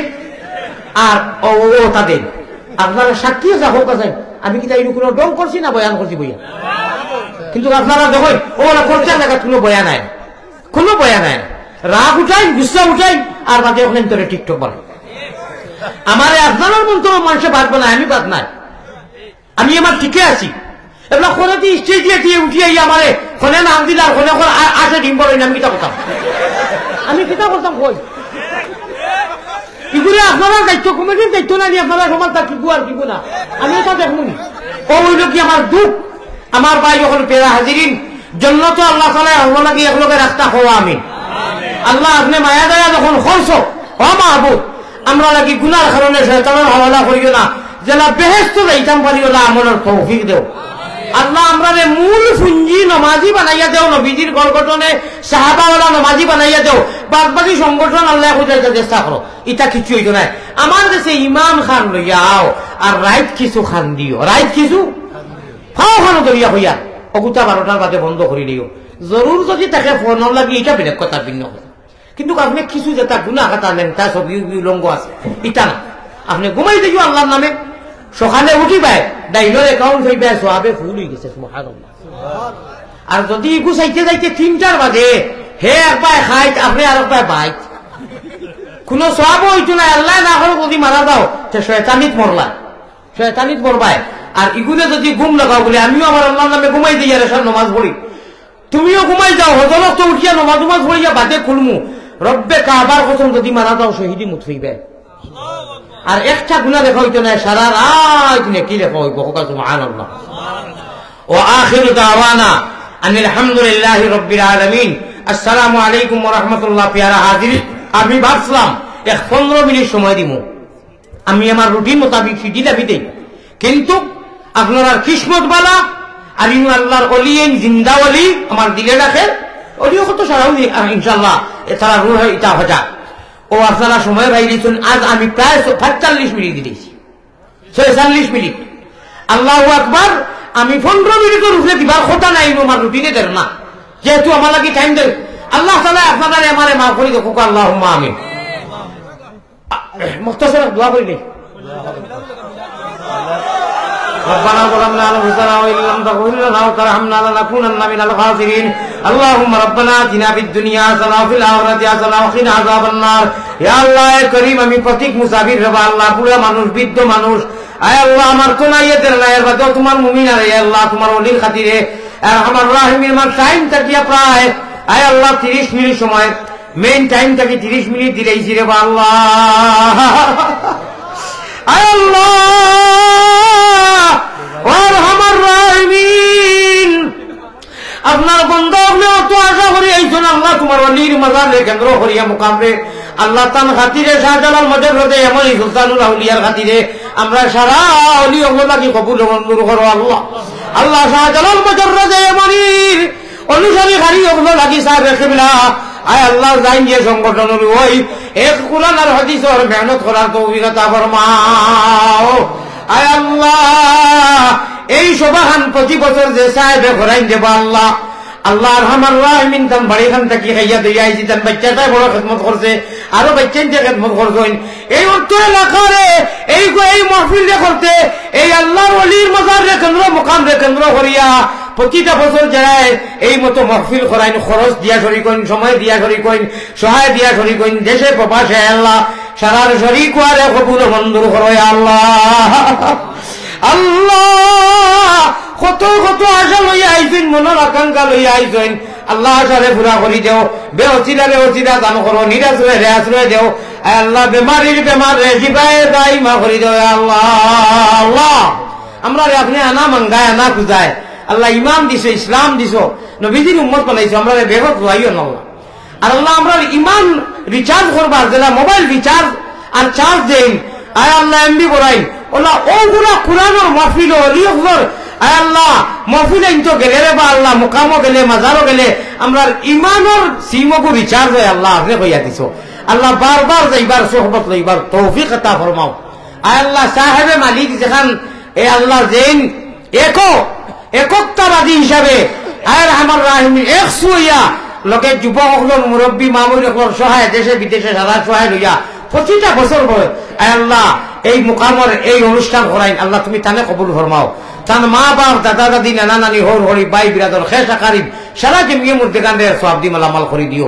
S1: আর ও তাদের আপনারা সাক্ষী যা হোক আছেন আমি কি তাই কোনো ডং করছি না বয়ান করছি বইয়া কিন্তু আপনারা দেখেন ওরা করতে লাগা কোনো বয়া নাই রাগ উঠাই গুসা উঠাই আর বাদে ওখানে তোরে টিকটক বানাই আমার আপনার মতো মানুষে বাঁচবো না আমি বাদ নাই আমি আমার ঠিকই আছি এবার কোনে দিয়ে স্টেজ দিয়ে উঠিয়ে আমারে কোনে নাম দিল আর কোনে আসে ডিম বলেন আমি কিতা করতাম কই এগুলো আপনারা দায়িত্ব কমিটির দায়িত্ব না নিয়ে আপনারা সমাজ তা কিবু আর কিবু না আমি এটা দেখুন ও হইল কি আমার দুঃখ আমার ভাই যখন পেরা হাজিরিন জন্য তো আল্লাহ তাআলা আল্লাহ লাগি একলগে রাস্তা হওয়া আমি আল্লাহ আপনি মায়া দয়া যখন খরচ ও মাহবুব আমরা লাগি গুনার কারণে শয়তানের হাওলা করিও না যেটা বেহেশত যাইতাম পারিও না আমলের তৌফিক দেও আল্লাহ আমরারে মূল পুঞ্জি নমাজি বানাইয়া দেও নবীজির গঠনে সাহাবাওয়ালা নমাজি বানাইয়া দেও বাদ বাকি সংগঠন আল্লাহ খুঁজাইতে চেষ্টা করো এটা কিছু হইতো না আমার কাছে ইমাম খান লইয়াও আর রাইত কিছু খান দিও রাইত কিছু খাও খানো দরিয়া হইয়া অগুতা 12টার বাদে বন্ধ করে দিও জরুর যদি তাকে ফোন লাগি এটা বেলেগ কথা ভিন্ন কথা কিন্তু আপনি কিছু যেটা গুনাহ কথা নেন তা সব উলঙ্গ আছে এটা না আপনি ঘুমাই দিও আল্লাহর নামে সকালে উঠিবাই ডাইলর অ্যাকাউন্ট হইবে সওয়াবে ফুল হয়ে গেছে সুবহানাল্লাহ আর যদি গুছাইতে যাইতে 3টার বাজে হে একবার খাইত আপনি আর একবার বাইত কোন সওয়াব হইতো না আল্লাহ না করে যদি মারা দাও তে শয়তানিত মরবাই আর ইগুলে যদি ঘুম লাগাও বলে আমিও আমার আল্লাহর নামে ঘুমাই দিই আর এসব নামাজ পড়ি তুমিও ঘুমাই যাও হযরত তো উঠিয়া নামাজ পড়িয়া বাদে খুলমু রব্বে কাবার কসম যদি মারা দাও শহীদি মুত হইবে আর একটা গুনাহ দেখা হইতো না সারা রাত নেকি লেখা হইব সুবহানাল্লাহ ওয়া আখিরু দাওয়ানা আনিল হামদুলিল্লাহি রাব্বিল আলামিন আসসালামু আলাইকুম ওয়া রাহমাতুল্লাহ পিয়ারা হাজির আমি ভাবলাম 15 মিনিট সময় দিমু আমি আমার রুটিন মোতাবেক সিটি দাবি দেই কিন্তু আপনারা কিসমত বালা আলিম আল্লাহর ওলিয়েন জিন্দা ওলি আমার দিলে রাখে ওলিও কত সারাও ইনশাআল্লাহ এছাড়া রূহ এটা হজা ও আপনারা সময় ভাই দিচ্ছেন আজ আমি প্রায় 45 মিনিট দিয়েছি 46 মিনিট আল্লাহু আকবার আমি 15 মিনিটের উপরে দিবার কথা নাই আমার রুটিনে দেন না যেহেতু আমার লাগি টাইম দেন আল্লাহ তাআলা আপনাদের আমারে মাফ করে দেখো আল্লাহুম্মা আমিন মুখতাসার দোয়া করি নেই ربنا ظلمنا انفسنا وان لم تغفر لنا وترحمنا لنكونن من الخاسرين اللهم ربنا آتنا في الدنيا حسنة وفي الآخرة حسنة وقنا عذاب النار يا الله করিম আমি প্রতীক মুসাফির রব আল্লাহ পুরা মানুষ বৃদ্ধ মানুষ আয় আল্লাহ আমার তো নাই এদের নাই বাদ তোমার মুমিন আর আল্লাহ তোমার ওলির খাতিরে আমার রাহিমের মান টাইম থাকিয়া প্রায় আয় আল্লাহ 30 মিনিট সময় মেইন টাইম থাকি 30 মিনিট দিলেইছি রে আল্লাহ আয় আল্লাহ আপনার বন্ধু অত আশা করি এইজন আল্লাহ তোমার অলির মাজারে কেন্দ্র করিয়া মুকামে আল্লাহ তান খাতিরে শাহজালাল মজররতে এমন সুলতানুল আউলিয়ার খাতিরে আমরা সারা অলি ওগুলাকে কবুল মঞ্জুর করো আল্লাহ আল্লাহ শাহজালাল মজররতে এমনির অনুসারী গাড়ি ওগুলো লাগি সাহেব রেখেবিলা আয় আল্লাহ জাইন যে সংগঠনের ওই এক কোরআন আর হাদিসের মেহনত করার তৌফিক আতা ফরমাও আয় আল্লাহ এই সবাহান প্রতি বছর যে সাহেবে ঘরাইন দেব আল্লাহ আল্লাহ আরহামার রাহিমিন তান বাড়িখান থাকি খাইয়া দিয়ে আইছি তান বাচ্চাটাই বড় খেদমত করছে আরো বাচ্চান যে খেদমত করছেন এই অর্থ এলাকারে এই মাহফিল করতে এই আল্লাহর ওলির মাজার রে কেন্দ্র মুকাম রে কেন্দ্র করিয়া প্রতিটা বছর যায় এই মতো মাহফিল করাইন খরচ দিয়া শরীক হইন সময় দিয়া শরীক হইন সহায় দিয়া শরীক হইন দেশে প্রবাসে আল্লাহ সারার শরীক ওয়ারে কবুল মঞ্জুর করো আল্লাহ আল্লাহ কত কত আশা লইয়া আইছেন, মনের আকাঙ্ক্ষা লইয়া আইছেন, আল্লাহ আশারে পুরা করি দেও, বেহচিলারে অচিলা দান করো, নিরাশ্রয় রে আশ্রয় দেও, আল্লাহ বেমারির বেমার রে জিবায় দাইমা করি দেও আল্লাহ। আল্লাহ আমরা রে আপনি আনা মাঙ্গায় আনা খুঁজায়, আল্লাহ ইমান দিছো, ইসলাম দিছো, নবীজির উম্মত বানাইছো, আমরা বেগত লাইও না আর আল্লাহ আমরা ইমান রিচার্জ করবার যেটা মোবাইল রিচার্জ আর চার্জ দেন, আয় আল্লাহ এমবি বড়াই ওলা ওগুলা কোরআনের মাহফিল অলিয়র, আয় আল্লাহ মাহফিল তো গেলে রে বা আল্লাহ মুকামও গেলে মাজারও গেলে আমরা ইমানের সিমকো রিচার্জ হয় আল্লাহ আপনি কইয়া দিছো। আল্লাহ বারবার যাইবার সোহবত লইবার তৌফিক আতা ফরমাও। আয় আল্লাহ সাহেবে মালিক যেখান এ আল্লাহ জেন একত্ববাদী হিসাবে আয় রহমান রাহিম একশো হইয়া লোকে যুবকসকল মুরব্বী মামুরিসকল সহায় দেশে বিদেশে সারা সহায় লইয়া প্রতিটা বছর পরে আয় আল্লাহ এই মুকামর এই অনুষ্ঠান করাইন আল্লাহ তুমি তানে কবুল ফরমাও। তান মা বাপ দাদা দাদি নানা নানি হর হরি বাই বিরাদর খেস আকারিব সারা জমিয়ে মুর দেখান রে সব দি মালামাল করে দিও।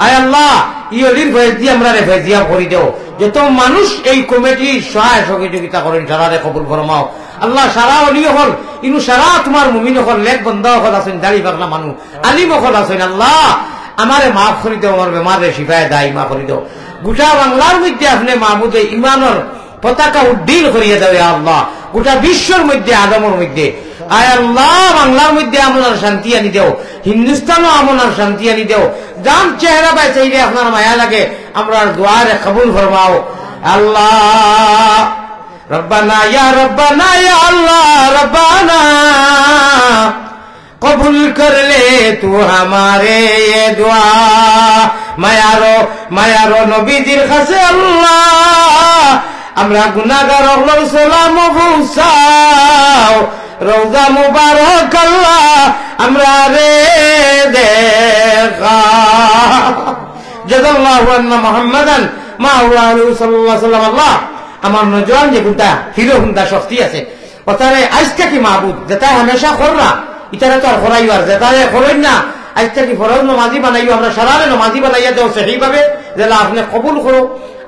S1: আয় আল্লাহ ইলির ফয়েজ দিয়ে আমরা রে ফেজিয়া করে দেও। যত মানুষ এই কমিটির সহায় সহযোগিতা করেন সারা রে কবুল ফরমাও। আল্লাহ সারা অলিও হল ইনু সারা তোমার মুমিন হল লেখ বন্ধ হল আছেন, দাড়ি পাগলা মানুষ আলিম হল আছেন, আল্লাহ আমারে মাফ করে দেও, আমার বেমারে শিফায় দায় মা করে দেও। গোটা বাংলার মধ্যে আপনি মাহমুদে ইমানের পতাকা উড্ডীন করিয়ে দেবে আল্লাহ, গোটা বিশ্বর মধ্যে আদমের মধ্যে আয় আল্লাহ বাংলার মধ্যে আপনার শান্তি আনি দেও, হিন্দুস্তানও আপনার শান্তি আনি দেও। যার চেহারা পাই চাইলে আপনার মায়া লাগে আমরা দোয়ারে কবুল ফরমাও আল্লাহ। রব্বানা ইয়া আল্লাহ রব্বানা কবুল कर ले तू हमारे ये दुआ। মায়ারো নবীজির কাছে আল্লাহ আমরা গুনাহগার হলো সালাম পৌঁছাও, রওজা মুবারক আল্লাহ আমরা রে দেখা। জাযাল্লাহু আন্না মুহাম্মাদান মা হুয়া আলাইহি সাল্লাল্লাহু আলাইহি ওয়াসাল্লাম। আল্লাহ আমার নজওয়ান যে গুন্ডা হিরো হুন্ডা শক্তি আছে ওতারে আজকে কি মাহবুব যেটা হামেশা কররা ইতারা তো আর করাইও, আর যেটারে করেন না আজকে কি ফরজ নমাজি বানাইও, আমরা সারারে নমাজি বানাইয়া দেও সেইভাবে যেটা আপনি কবুল করো,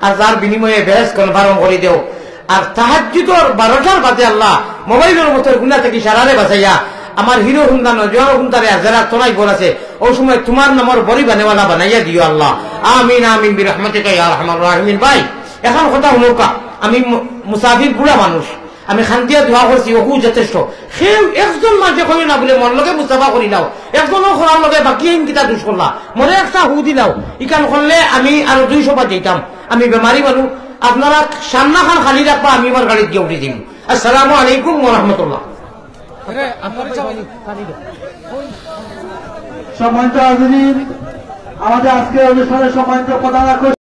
S1: আর যার বিনিময়ে বেহেস কনফার্ম করে দেও। আর তাহাজ্জুদর 12টার বাদে আল্লাহ মোবাইলের মতো গুণা থেকে সারারে বাঁচাইয়া আমার হিরো হুন্ডা নজওয়ান হুন্ডারে যারা তোলাই বল আছে ওই সময় তোমার নামর বড়ি বানেওয়ালা বানাইয়া দিও আল্লাহ। আমিন আমিন বিরহমাতিকা ইয়া আরহামার রাহিমিন। ভাই এখন কথা হলোকা, আমি মুসাফির বুড়া মানুষ, আমি খান্তিয়া দোয়া করছি ওকু যথেষ্ট। সেই একজন মানুষে কই না বলে মন লগে মুস্তাফা করি নাও, একজনও করার লগে বাকি কিতা দুষ করলা মনে একটা হু দিলাও, ইকান করলে আমি আরো 200 বার যেতাম। আমি বেমারি মানুষ, আপনারা সামনা খান খালি রাখবা, আমি আমার গাড়ি দিয়ে উঠে দিন। আসসালামু আলাইকুম ওয়া রাহমাতুল্লাহ।
S2: সম্মানিত হাজিরিন, আমাদের আজকের অনুষ্ঠানের সম্মানিত প্রধান আকর্ষণ